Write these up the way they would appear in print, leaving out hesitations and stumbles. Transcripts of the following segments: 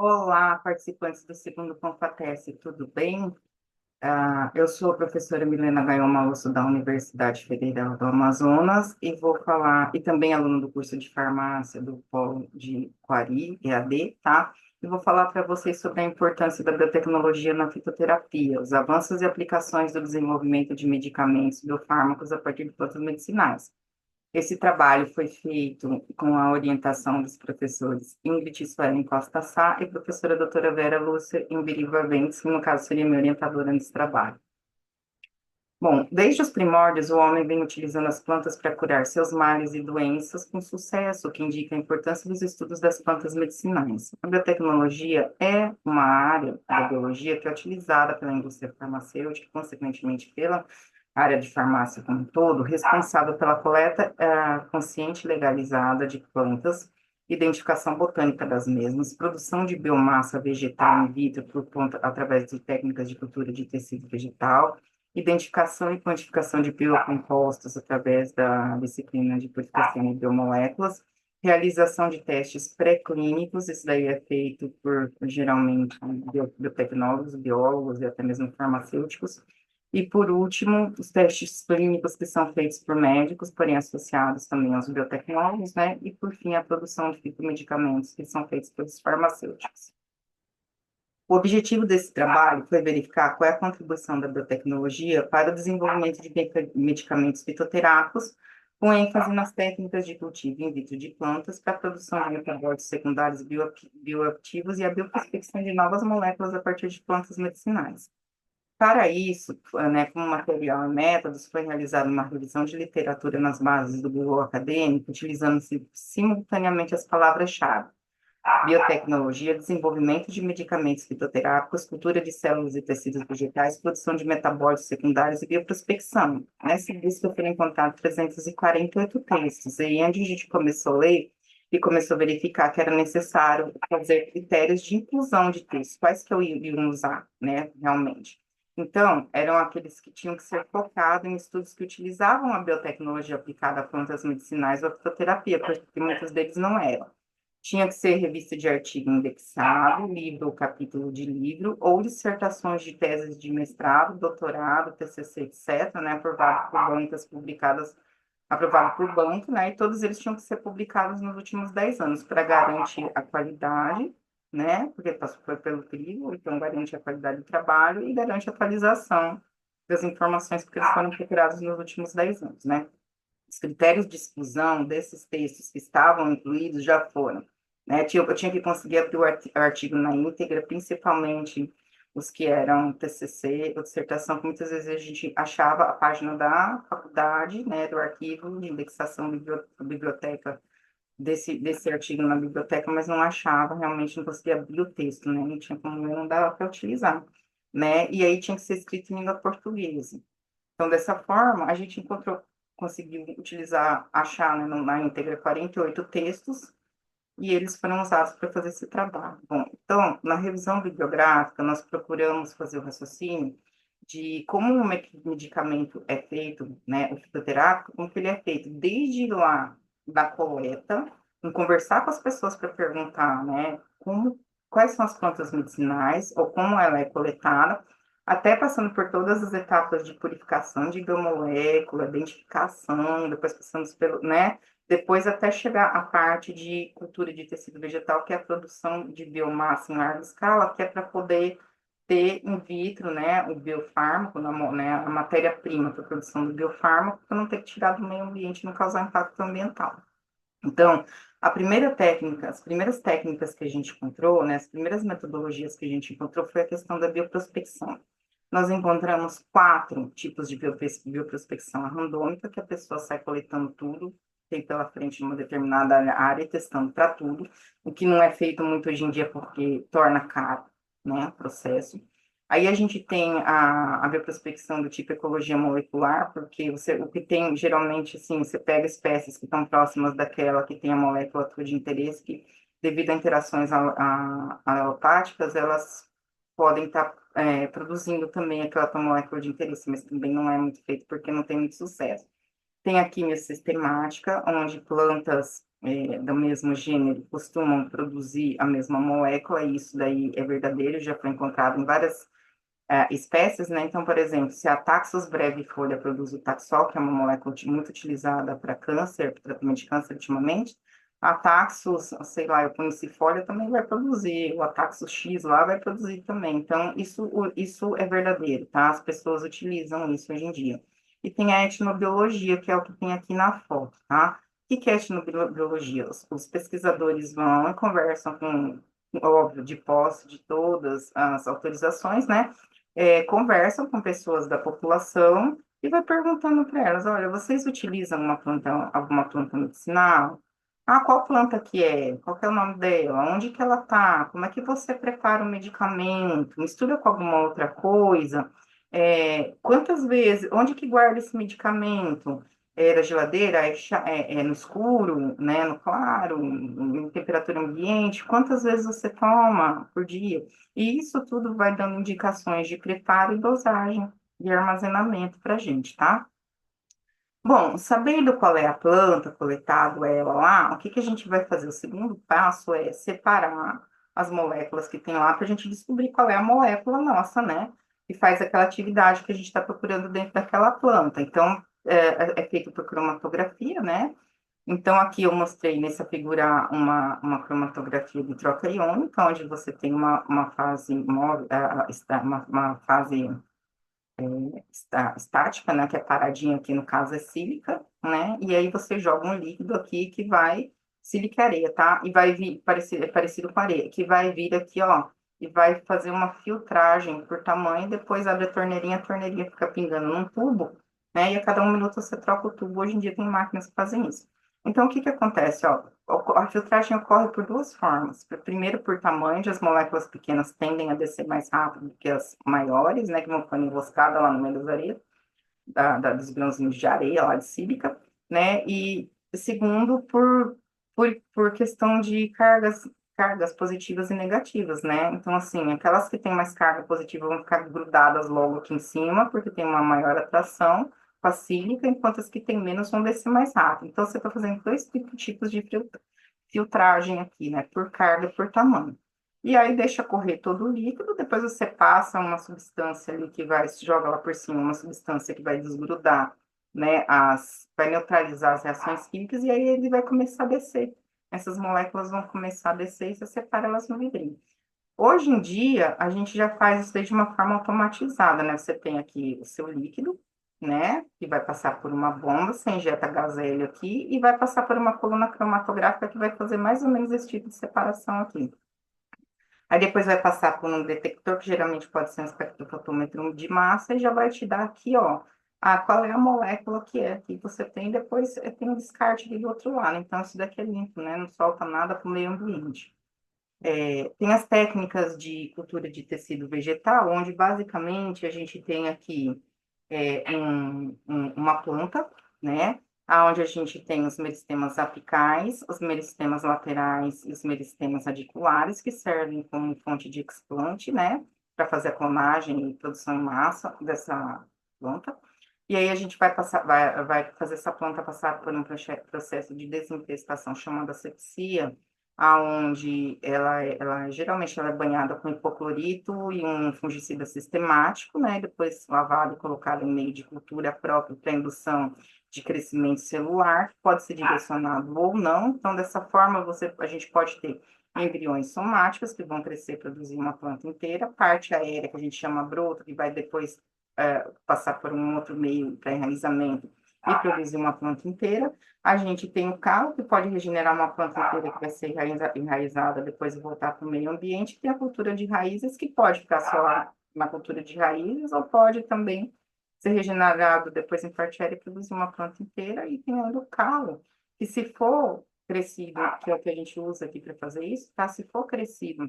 Olá, participantes do segundo Confacesse, tudo bem? Eu sou a professora Milena Gaioma Osso da Universidade Federal do Amazonas e vou falar, e também aluna do curso de farmácia do Polo de Quari, EAD, tá? E vou falar para vocês sobre a importância da biotecnologia na fitoterapia, os avanços e aplicações do desenvolvimento de medicamentos e biofármacos a partir de plantas medicinais. Esse trabalho foi feito com a orientação dos professores Ingrid Suelen Costa Sá e professora doutora Vera Lúcia Imbiriva Ventes, que no caso seria minha orientadora nesse trabalho. Bom, desde os primórdios, o homem vem utilizando as plantas para curar seus males e doenças com sucesso, o que indica a importância dos estudos das plantas medicinais. A biotecnologia é uma área da biologia que é utilizada pela indústria farmacêutica, consequentemente pela área de farmácia como um todo, responsável pela coleta consciente e legalizada de plantas, identificação botânica das mesmas, produção de biomassa vegetal in vitro através de técnicas de cultura de tecido vegetal, identificação e quantificação de biocompostos através da disciplina de purificação de biomoléculas, realização de testes pré-clínicos, isso daí é feito por, geralmente, biotecnólogos, biólogos e até mesmo farmacêuticos, e, por último, os testes clínicos que são feitos por médicos, porém associados também aos biotecnólogos, né? E, por fim, a produção de fitomedicamentos que são feitos pelos farmacêuticos. O objetivo desse trabalho foi verificar qual é a contribuição da biotecnologia para o desenvolvimento de medicamentos fitoterápicos, com ênfase nas técnicas de cultivo in vitro de plantas para a produção de metabólitos secundários bioativos e a bioprospecção de novas moléculas a partir de plantas medicinais. Para isso, né, como material e métodos, foi realizada uma revisão de literatura nas bases do Google Acadêmico, utilizando-se simultaneamente as palavras-chave: biotecnologia, desenvolvimento de medicamentos fitoterápicos, cultura de células e tecidos vegetais, produção de metabólitos secundários e bioprospecção. Nessa lista foram encontrados 348 textos, e aí onde a gente começou a ler e começou a verificar que era necessário fazer critérios de inclusão de textos, quais que eu ia usar, né, realmente. Então, eram aqueles que tinham que ser focados em estudos que utilizavam a biotecnologia aplicada a plantas medicinais ou a fitoterapia, porque muitos deles não eram. Tinha que ser revista de artigo indexado, livro ou capítulo de livro, ou dissertações de teses de mestrado, doutorado, TCC, etc., né, aprovado por bancas publicadas, aprovado por banco, né, e todos eles tinham que ser publicados nos últimos 10 anos, para garantir a qualidade, né, porque passou pelo crivo, então garante a qualidade do trabalho e garante a atualização das informações, porque eles foram procurados nos últimos 10 anos, né. Os critérios de exclusão desses textos que estavam incluídos já foram, né? Eu tinha que conseguir abrir o artigo na íntegra, principalmente os que eram TCC ou dissertação, que muitas vezes a gente achava a página da faculdade, né, do arquivo de indexação da biblioteca desse artigo na biblioteca, mas não achava, realmente não conseguia abrir o texto, né? Não tinha como ler, não dava para utilizar, né? E aí tinha que ser escrito em língua portuguesa. Então, dessa forma, a gente conseguiu utilizar, achar, né, na íntegra 48 textos, e eles foram usados para fazer esse trabalho. Bom, então, na revisão bibliográfica, nós procuramos fazer o raciocínio de como o medicamento é feito, né, o fitoterápico, como que ele é feito desde lá da coleta, em conversar com as pessoas para perguntar, né, quais são as plantas medicinais, ou como ela é coletada, até passando por todas as etapas de purificação de biomolécula, identificação, depois passamos pelo, né, depois até chegar à parte de cultura de tecido vegetal, que é a produção de biomassa em larga escala, que é para poder ter in vitro, né, o biofármaco, né, a matéria-prima para a produção do biofármaco, para não ter que tirar do meio ambiente e não causar impacto ambiental. Então, a primeira técnica, as primeiras técnicas que a gente encontrou, né, as primeiras metodologias que a gente encontrou foi a questão da bioprospecção. Nós encontramos 4 tipos de bioprospecção: a randômica, que a pessoa sai coletando tudo, tem pela frente uma determinada área e testando para tudo, o que não é feito muito hoje em dia porque torna caro, né, o processo. Aí a gente tem a bioprospecção do tipo ecologia molecular, porque o que tem, geralmente, assim, você pega espécies que estão próximas daquela que tem a molécula tua de interesse, que, devido a interações alelopáticas, elas podem estar produzindo também aquela tua molécula de interesse, mas também não é muito feito porque não tem muito sucesso. Tem a química sistemática, onde plantas do mesmo gênero costumam produzir a mesma molécula, e isso daí é verdadeiro, já foi encontrado em várias espécies, né? Então, por exemplo, se a Taxus brevifolia produz o Taxol, que é uma molécula muito utilizada para câncer, para tratamento de câncer ultimamente, a Taxus, sei lá, eu conheci folha também vai produzir, o Taxus X lá vai produzir também. Então, isso é verdadeiro, tá? As pessoas utilizam isso hoje em dia. E tem a etnobiologia, que é o que tem aqui na foto, tá? O que é etnobiologia? Os pesquisadores vão e conversam com, óbvio, de posse de todas as autorizações, né? Conversam com pessoas da população e vai perguntando para elas, olha, vocês utilizam alguma planta medicinal? Ah, qual planta que é? Qual que é o nome dela? Onde que ela tá? Como é que você prepara o medicamento? Mistura com alguma outra coisa? Quantas vezes? Onde que guarda esse medicamento? É na geladeira? É no escuro? Né? No claro? Em temperatura ambiente? Quantas vezes você toma por dia? E isso tudo vai dando indicações de preparo e dosagem de armazenamento para a gente, tá? Bom, sabendo qual é a planta, coletado ela lá, o que que a gente vai fazer? O segundo passo é separar as moléculas que tem lá para a gente descobrir qual é a molécula nossa, né? Que faz aquela atividade que a gente está procurando dentro daquela planta. Então, é feito por cromatografia, né? Então, aqui eu mostrei nessa figura uma cromatografia de troca iônica, onde você tem uma fase móvel, uma fase estática, né, que é paradinha aqui, no caso é sílica, né, e aí você joga um líquido aqui que vai, sílica e areia, tá? E vai vir, parecido com areia, que vai vir aqui, ó, e vai fazer uma filtragem por tamanho, depois abre a torneirinha fica pingando num tubo, né, e a cada 1 minuto você troca o tubo, hoje em dia tem máquinas que fazem isso. Então, o que que acontece, ó? A filtragem ocorre por duas formas. Primeiro, por tamanho, onde as moléculas pequenas tendem a descer mais rápido que as maiores, né, que vão ficando enroscadas lá no meio das areias, dos grãozinhos de areia lá de sílica, né? E segundo, por questão de cargas positivas e negativas, né? Então, assim, aquelas que têm mais carga positiva vão ficar grudadas logo aqui em cima, porque tem uma maior atração com a sílica, enquanto as que têm menos vão descer mais rápido. Então, você está fazendo dois tipos de filtragem aqui, né? Por carga e por tamanho. E aí deixa correr todo o líquido, depois você passa uma substância ali que vai, joga lá por cima, uma substância que vai desgrudar, né? Vai neutralizar as reações químicas, e aí ele vai começar a descer. Essas moléculas vão começar a descer e você separa elas no vidrinho. Hoje em dia, a gente já faz isso de uma forma automatizada, né? Você tem aqui o seu líquido, né? Que vai passar por uma bomba, você injeta gás hélio aqui e vai passar por uma coluna cromatográfica que vai fazer mais ou menos esse tipo de separação aqui. Aí depois vai passar por um detector, que geralmente pode ser um espectrofotômetro de massa, e já vai te dar aqui, ó, qual é a molécula que é que você tem, depois tem um descarte ali do outro lado. Então, isso daqui é limpo, né? Não solta nada para o meio ambiente. Tem as técnicas de cultura de tecido vegetal, onde basicamente a gente tem aqui uma planta, né? Onde a gente tem os meristemas apicais, os meristemas laterais e os meristemas radiculares, que servem como fonte de explante, né? Para fazer a clonagem e produção em massa dessa planta. E aí a gente vai fazer essa planta passar por um processo de desinfestação chamado asepsia, aonde geralmente ela é banhada com hipoclorito e um fungicida sistemático, né? Depois lavado e colocado em meio de cultura próprio para indução de crescimento celular, que pode ser direcionado ou não. Então, dessa forma, a gente pode ter embriões somáticos que vão crescer e produzir uma planta inteira, parte aérea, que a gente chama broto, que vai depois passar por um outro meio para enraizamento e produzir uma planta inteira. A gente tem o calo, que pode regenerar uma planta inteira que vai ser enraizada, depois voltar para o meio ambiente. Tem a cultura de raízes, que pode ficar só na cultura de raízes, ou pode também ser regenerado depois em partilha e produzir uma planta inteira. E tem ainda o calo, que se for crescido, que é o que a gente usa aqui para fazer isso, tá? Se for crescido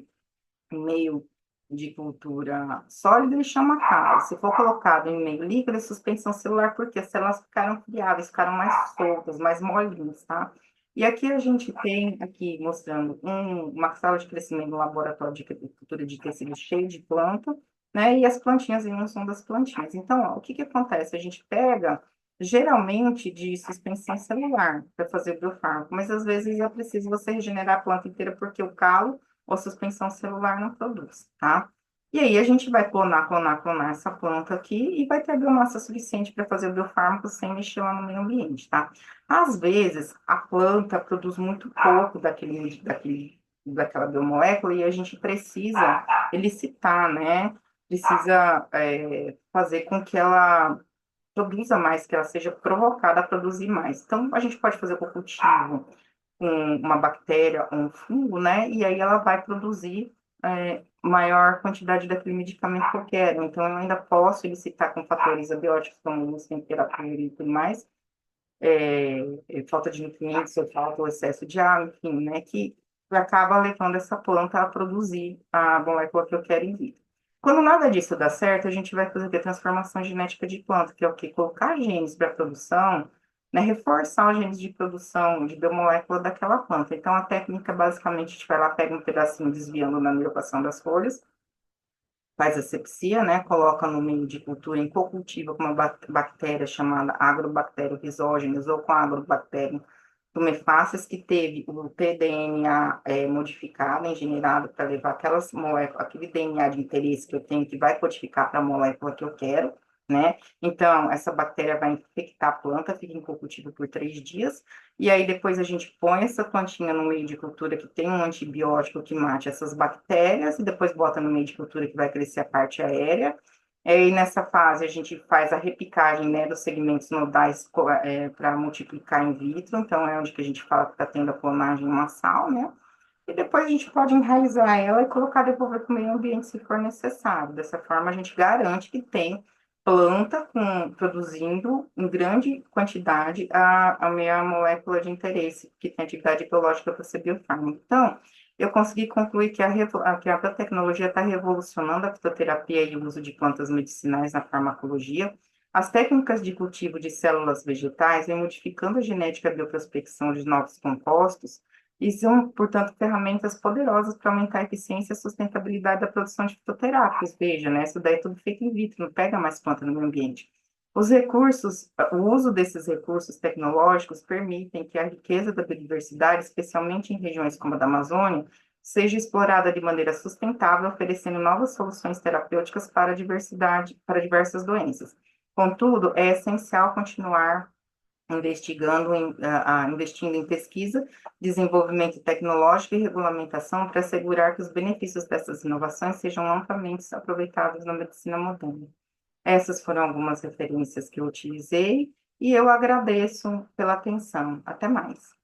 em meio de cultura sólida, ele chama calo. Se for colocado em meio líquido, é suspensão celular, porque as células ficaram friáveis, ficaram mais soltas, mais molinhas, tá? E aqui a gente tem, aqui mostrando uma sala de crescimento no laboratório de cultura de tecido cheio de planta, né? E as plantinhas em função das plantinhas. Então, ó, o que que acontece? A gente pega geralmente de suspensão celular, para fazer o biofármaco, mas às vezes é preciso você regenerar a planta inteira porque o calo ou suspensão celular não produz, tá? E aí a gente vai clonar essa planta aqui e vai ter biomassa suficiente para fazer o biofármaco sem mexer lá no meio ambiente, tá? Às vezes a planta produz muito pouco daquela biomolécula e a gente precisa elicitar, né? Precisa fazer com que ela produza mais, que ela seja provocada a produzir mais. Então, a gente pode fazer o cultivo com uma bactéria ou um fungo, né? E aí ela vai produzir maior quantidade daquele medicamento que eu quero. Então, eu ainda posso elicitar com fatores abióticos, como luz, temperatura e tudo mais, falta de nutrientes, ou falta ou excesso de água, enfim, né? Que acaba levando essa planta a produzir a molécula que eu quero em vida. Quando nada disso dá certo, a gente vai fazer o quê? Transformação genética de planta, que é o quê? Colocar genes para produção, né? Reforçar os genes de produção de biomolécula daquela planta. Então, a técnica, basicamente, a gente vai lá, pega um pedacinho desviando na nervação das folhas, faz asepsia, né? Coloca no meio de cultura em co-cultiva com uma bactéria chamada Agrobacterium rhizógenes ou com Agrobacterium tumefaciens, que teve o tDNA modificado, engeneirado para levar aquelas moléculas, aquele DNA de interesse que eu tenho, que vai codificar para a molécula que eu quero, né? Então, essa bactéria vai infectar a planta, fica em cultivo por 3 dias, e aí depois a gente põe essa plantinha no meio de cultura que tem um antibiótico que mate essas bactérias, e depois bota no meio de cultura que vai crescer a parte aérea. E nessa fase a gente faz a repicagem, né, dos segmentos nodais para multiplicar in vitro, então é onde que a gente fala que está tendo a clonagem massal, né? E depois a gente pode enraizar ela e colocar, devolver para o meio ambiente se for necessário. Dessa forma a gente garante que tem planta produzindo em grande quantidade a minha molécula de interesse, que tem atividade biológica para ser biofármaco. Então, eu consegui concluir que que a biotecnologia está revolucionando a fitoterapia e o uso de plantas medicinais na farmacologia. As técnicas de cultivo de células vegetais vêm modificando a genética e a bioprospecção de novos compostos e são, portanto, ferramentas poderosas para aumentar a eficiência e a sustentabilidade da produção de fitoterápicos. Veja, né? Isso daí é tudo feito in vitro, não pega mais planta no meio ambiente. O uso desses recursos tecnológicos permitem que a riqueza da biodiversidade, especialmente em regiões como a da Amazônia, seja explorada de maneira sustentável, oferecendo novas soluções terapêuticas para a diversidade, para diversas doenças. Contudo, é essencial continuar investindo em pesquisa, desenvolvimento tecnológico e regulamentação para assegurar que os benefícios dessas inovações sejam amplamente aproveitados na medicina moderna. Essas foram algumas referências que eu utilizei e eu agradeço pela atenção. Até mais.